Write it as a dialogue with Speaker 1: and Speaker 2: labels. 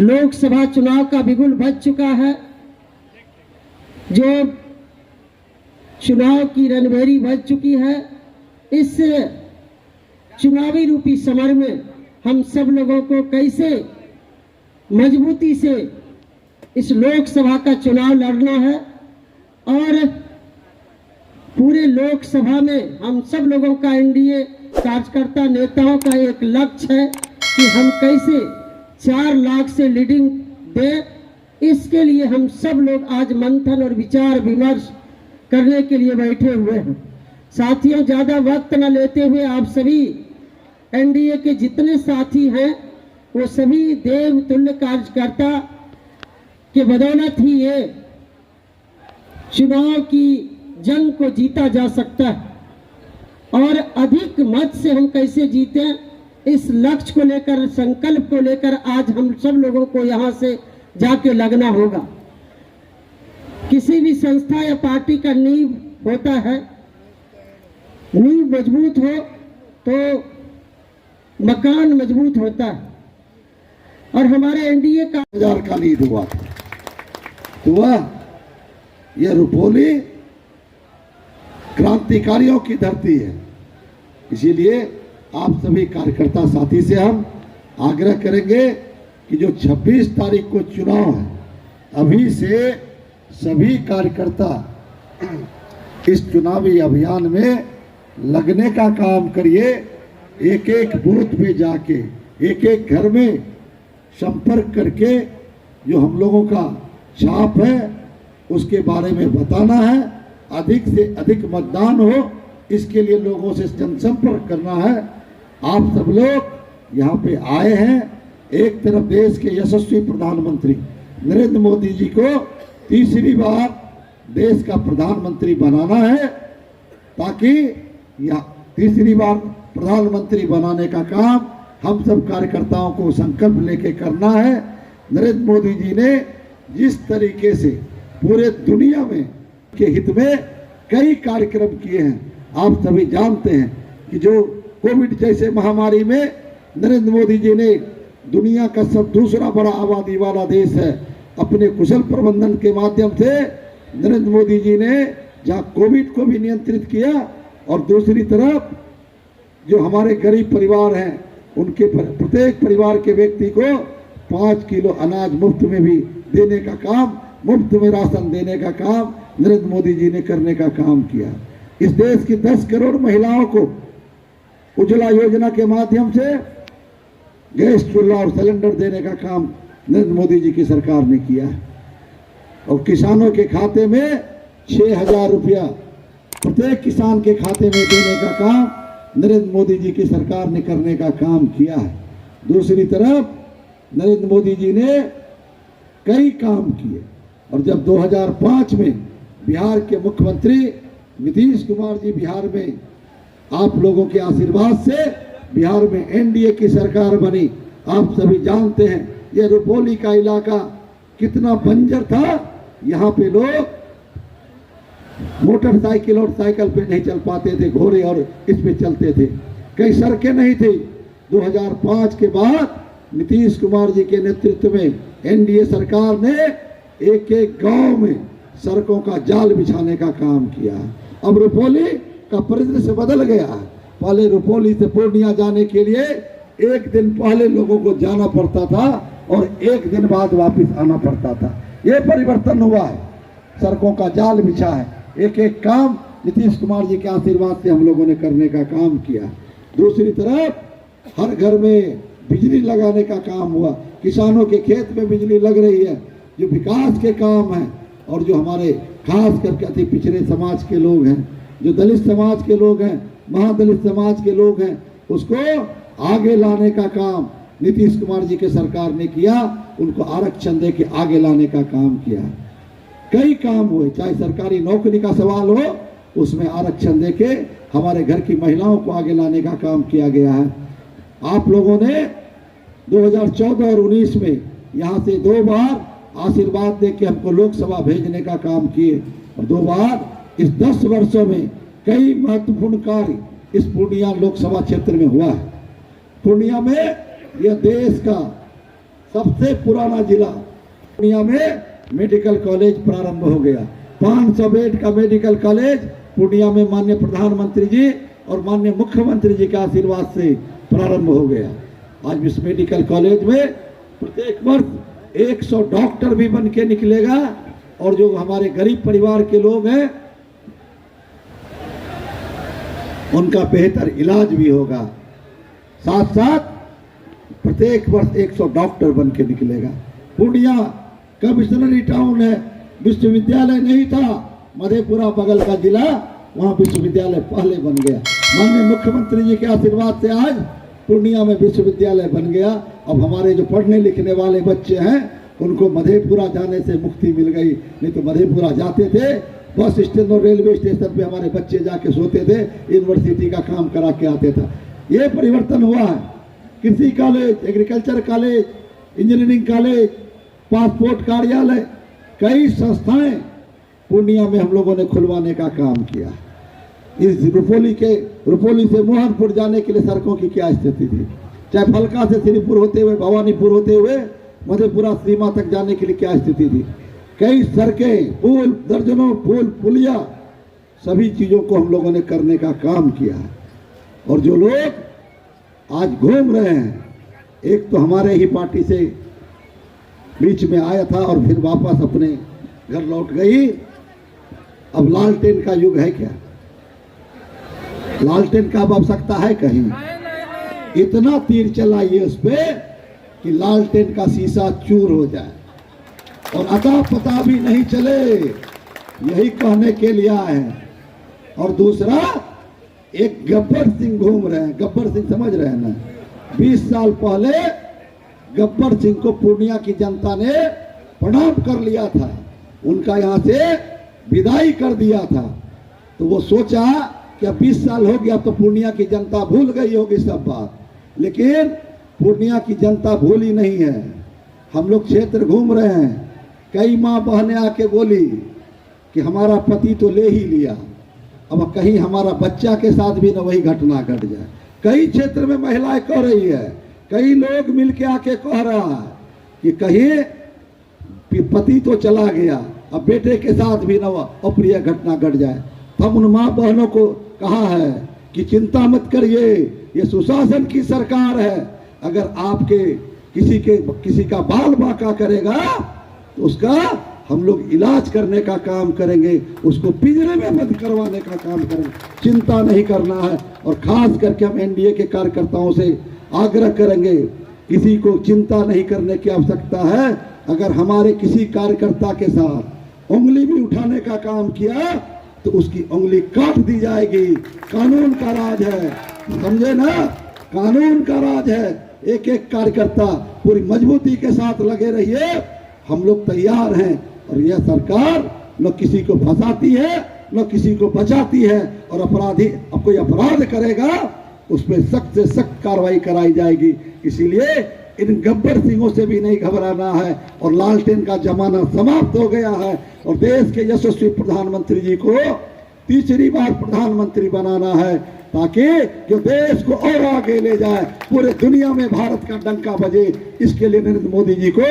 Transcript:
Speaker 1: लोकसभा चुनाव का बिगुल बज चुका है। जो चुनाव की रणभेरी बज चुकी है, इस चुनावी रूपी समर में हम सब लोगों को कैसे मजबूती से इस लोकसभा का चुनाव लड़ना है और पूरे लोकसभा में हम सब लोगों का एनडीए कार्यकर्ता नेताओं का एक लक्ष्य है कि हम कैसे 4 लाख से लीडिंग दे। इसके लिए हम सब लोग आज मंथन और विचार विमर्श करने के लिए बैठे हुए हैं। साथियों, ज़्यादा वक्त न लेते हुए आप सभी एनडीए के जितने साथी हैं वो सभी देव तुल्य कार्यकर्ता के बदौलत ही ये चुनाव की जंग को जीता जा सकता है और अधिक मत से हम कैसे जीतें, इस लक्ष्य को लेकर, संकल्प को लेकर आज हम सब लोगों को यहाँ से जाके लगना होगा। किसी भी संस्था या पार्टी का नींव होता है, नींव मजबूत हो तो मकान मजबूत होता है और हमारे एनडीए का
Speaker 2: 1000 का लीड हुआ यह रुपोली क्रांतिकारियों की धरती है। इसीलिए आप सभी कार्यकर्ता साथी से हम आग्रह करेंगे कि जो 26 तारीख को चुनाव है, अभी से सभी कार्यकर्ता इस चुनावी अभियान में लगने का काम करिए। एक एक बूथ पे जाके, एक एक घर में संपर्क करके जो हम लोगों का छाप है उसके बारे में बताना है। अधिक से अधिक मतदान हो, इसके लिए लोगों से जनसंपर्क करना है। आप सब लोग यहाँ पे आए हैं। एक तरफ देश के यशस्वी प्रधानमंत्री नरेंद्र मोदी जी को तीसरी बार देश का प्रधानमंत्री बनाना है, ताकि यहाँ तीसरी बार प्रधानमंत्री बनाने का काम हम सब कार्यकर्ताओं को संकल्प लेके करना है। नरेंद्र मोदी जी ने जिस तरीके से पूरे दुनिया में के हित में कई कार्यक्रम किए हैं, आप सभी जानते हैं कि जो कोविड जैसे महामारी में नरेंद्र मोदी जी ने, दुनिया का सब दूसरा बड़ा आबादी वाला देश है, अपने कुशल प्रबंधन के माध्यम से नरेंद्र मोदी जी ने जहां कोविड को भी नियंत्रित किया और दूसरी तरफ जो हमारे गरीब परिवार हैं उनके प्रत्येक परिवार के व्यक्ति को 5 किलो अनाज मुफ्त में भी देने का काम, मुफ्त में राशन देने का काम नरेंद्र मोदी जी ने करने का काम किया। इस देश की 10 करोड़ महिलाओं को उज्ज्वला योजना के माध्यम से गैस चूल्हा और सिलेंडर देने का काम नरेंद्र मोदी जी की सरकार ने किया है और किसानों के खाते में 6,000 रुपया प्रत्येक किसान के खाते में देने का काम नरेंद्र मोदी जी की सरकार ने करने का काम किया है। दूसरी तरफ नरेंद्र मोदी जी ने कई काम किए और जब 2005 में बिहार के मुख्यमंत्री नीतीश कुमार जी बिहार में आप लोगों के आशीर्वाद से बिहार में एनडीए की सरकार बनी। आप सभी जानते हैं यह रुपोली का इलाका कितना बंजर था। यहाँ पे लोग मोटरसाइकिल और साइकिल पे नहीं चल पाते थे, घोड़े और इस पे चलते थे, कई सड़कें नहीं थी। 2005 के बाद नीतीश कुमार जी के नेतृत्व में एनडीए सरकार ने एक एक गांव में सड़कों का जाल बिछाने का काम किया। अब रुपोली का परिदृश्य बदल गया है। पहले रुपोली से पूर्णिया जाने के लिए एक दिन पहले लोगों को जाना पड़ता था और एक दिन बाद वापस आना पड़ता था। ये परिवर्तन हुआ है, सड़कों का जाल बिछा है। एक एक काम नीतीश कुमार जी के आशीर्वाद से हम लोगों ने करने का काम किया। दूसरी तरफ हर घर में बिजली लगाने का काम हुआ, किसानों के खेत में बिजली लग रही है। जो विकास के काम हैं और जो हमारे खास करके अति पिछड़े समाज के लोग हैं, जो दलित समाज के लोग हैं, महादलित समाज के लोग हैं, उसको आगे लाने का काम नीतीश कुमार जी के सरकार ने किया। उनको आरक्षण दे के आगे लाने का काम किया। कई काम हुए, चाहे सरकारी नौकरी का सवाल हो, उसमें आरक्षण दे के हमारे घर की महिलाओं को आगे लाने का काम किया गया है। आप लोगों ने 2014 और 19 में यहाँ से 2 बार आशीर्वाद दे के हमको लोकसभा भेजने का काम किए और 2 बार इस 10 वर्षों में कई महत्वपूर्ण कार्य इस पूर्णिया लोकसभा क्षेत्र में हुआ है। पूर्णिया में यह देश का सबसे पुराना जिला पूर्णिया में मेडिकल कॉलेज प्रारंभ हो गया। 500 बेड का मेडिकल कॉलेज पूर्णिया में माननीय प्रधानमंत्री जी और माननीय मुख्यमंत्री जी के आशीर्वाद से प्रारंभ हो गया। आज इस मेडिकल कॉलेज में प्रत्येक वर्ष 100 डॉक्टर भी बन के निकलेगा और जो हमारे गरीब परिवार के लोग हैं उनका बेहतर इलाज भी होगा। साथ साथ प्रत्येक वर्ष 100 डॉक्टर बन के निकलेगा। पूर्णिया का मिशनरी टाउन है, विश्वविद्यालय नहीं था, मधेपुरा बगल का जिला, वहाँ विश्वविद्यालय पहले बन गया। माननीय मुख्यमंत्री जी के आशीर्वाद से आज पूर्णिया में विश्वविद्यालय बन गया। अब हमारे जो पढ़ने लिखने वाले बच्चे हैं उनको मधेपुरा जाने से मुक्ति मिल गई, नहीं तो मधेपुरा जाते थे, बस स्टैंड और रेलवे स्टेशन पे हमारे बच्चे जाके सोते थे, यूनिवर्सिटी का काम करा के आते था। ये परिवर्तन हुआ है। कृषि college, agriculture college, engineering college, passport कार्यालय, कई संस्थाएं पूर्णिया में हम लोगों ने खुलवाने का काम किया। इस रुपौली से मोहनपुर जाने के लिए सड़कों की क्या स्थिति थी, चाहे फलका से श्रीपुर होते हुए, भवानीपुर होते हुए मधेपुरा सीमा तक जाने के लिए क्या स्थिति थी। कई सड़कें, पुल, दर्जनों पुल, पुलिया, सभी चीजों को हम लोगों ने करने का काम किया है। और जो लोग आज घूम रहे हैं, एक तो हमारे ही पार्टी से बीच में आया था और फिर वापस अपने घर लौट गई। अब लालटेन का युग है क्या? लालटेन का अब आवश्यकता है कहीं? इतना तीर चलाइए उस पे कि लालटेन का शीशा चूर हो जाए और अता पता भी नहीं चले, यही कहने के लिए आए हैं। और दूसरा, एक गब्बर सिंह घूम रहे हैं। गब्बर सिंह समझ रहे हैं ना? 20 साल पहले गब्बर सिंह को पूर्णिया की जनता ने प्रणाम कर लिया था, उनका यहाँ से विदाई कर दिया था। तो वो सोचा कि अब 20 साल हो गया तो पूर्णिया की जनता भूल गई होगी सब बात, लेकिन पूर्णिया की जनता भूली नहीं है। हम लोग क्षेत्र घूम रहे हैं, कई माँ बहनें आके बोली कि हमारा पति तो ले ही लिया, अब कहीं हमारा बच्चा के साथ भी न वही घटना घट जाए। कई क्षेत्र में महिलाएं कह रही है, कई लोग मिलके आके कह रहा है कि कहीं पति तो चला गया, अब बेटे के साथ भी न अप्रिय घटना घट जाए। तो हम उन माँ बहनों को कहा है कि चिंता मत करिए, ये सुशासन की सरकार है। अगर आपके किसी का बाल बाका करेगा तो उसका हम लोग इलाज करने का काम करेंगे, उसको पिंजरे में बंद करवाने का काम करेंगे। चिंता नहीं करना है। और खास करके हम एनडीए के कार्यकर्ताओं से आग्रह करेंगे, किसी को चिंता नहीं करने की आवश्यकता है। अगर हमारे किसी कार्यकर्ता के साथ उंगली भी उठाने का काम किया तो उसकी उंगली काट दी जाएगी। कानून का राज है, समझे ना? कानून का राज है। एक एक कार्यकर्ता पूरी मजबूती के साथ लगे रहिए, हम लोग तैयार हैं। और यह सरकार न किसी को फंसाती है न किसी को बचाती है। और अपराधी अब कोई अपराध करेगा उस पर सख्त से सख्त कार्रवाई कराई जाएगी। इसीलिए इन गब्बर सिंहों से भी नहीं घबराना है। और लालटेन का जमाना समाप्त हो गया है और देश के यशस्वी प्रधानमंत्री जी को तीसरी बार प्रधानमंत्री बनाना है, ताकि जो देश को और आगे ले जाए, पूरे दुनिया में भारत का डंका बजे। इसके लिए नरेंद्र मोदी जी को